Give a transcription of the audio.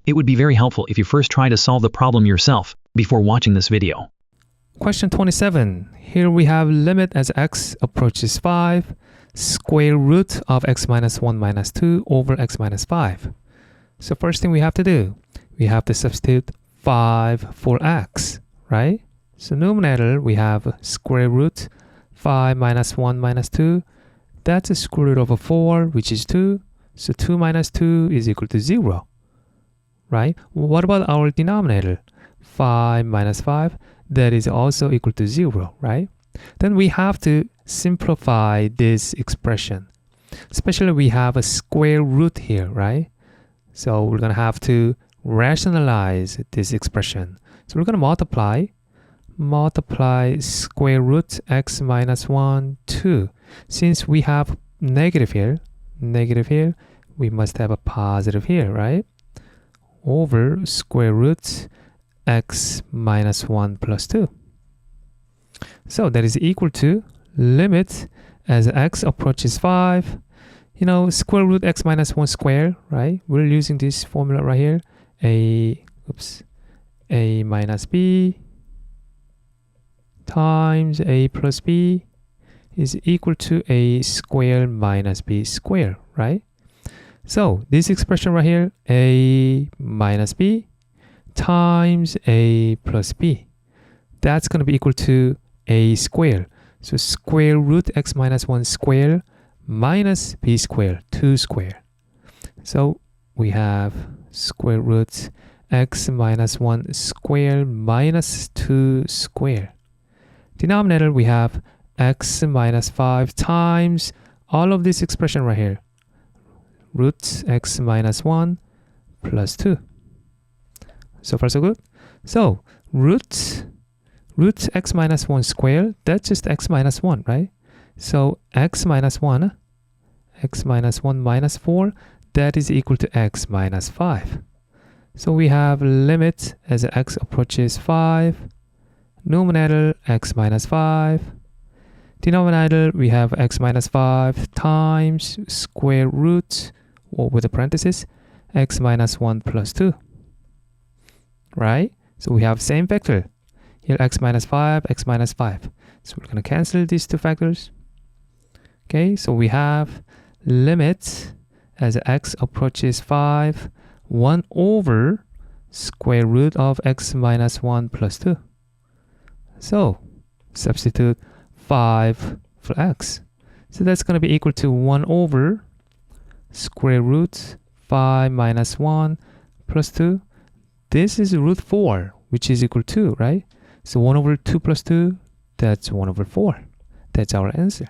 It would be very helpful if you first try to solve the problem yourself before watching this video. Question 27. Here we have limit as x approaches 5, square root of x minus 1 minus 2 over x minus 5. So first thing we have to do, we have to substitute 5 for x, right? So numerator, we have square root 5 minus 1 minus 2. That's a square root of 4, which is 2. So 2 minus 2 is equal to 0, right? What about our denominator? 5 minus 5, that is also equal to 0, right? Then we have to simplify this expression. Especially we have a square root here, right? So we're going to have to rationalize this expression. So we're going to multiply square root x minus 1, 2. Since we have negative here, we must have a positive here, right? Over square root x minus 1 plus 2. So that is equal to limit as x approaches 5. Square root x minus 1 square, right? We're using this formula right here. A minus b times a plus b is equal to a square minus b square, right? So this expression right here, a minus b times a plus b, that's going to be equal to a square. So square root x minus 1 square minus b square, 2 square. So we have square root x minus 1 square minus 2 square. Denominator, we have x minus 5 times all of this expression right here. Root x minus 1 plus 2. So far so good. So root x minus 1 square, that's just x minus 1, right? So x minus 1 minus 4, that is equal to x minus 5. So we have limit as x approaches 5, numerator x minus 5, denominator we have x minus 5 times square root, or with a parenthesis, x minus 1 plus 2, right? So we have same factor. Here x minus 5, x minus 5. So we're going to cancel these two factors. Okay, so we have limit as x approaches 5, 1 over square root of x minus 1 plus 2. So substitute 5 for x. So that's going to be equal to 1 over square root 5 minus 1 plus 2. This is root 4, which is equal to, right? So 1 over 2 plus 2, that's 1 over 4. That's our answer.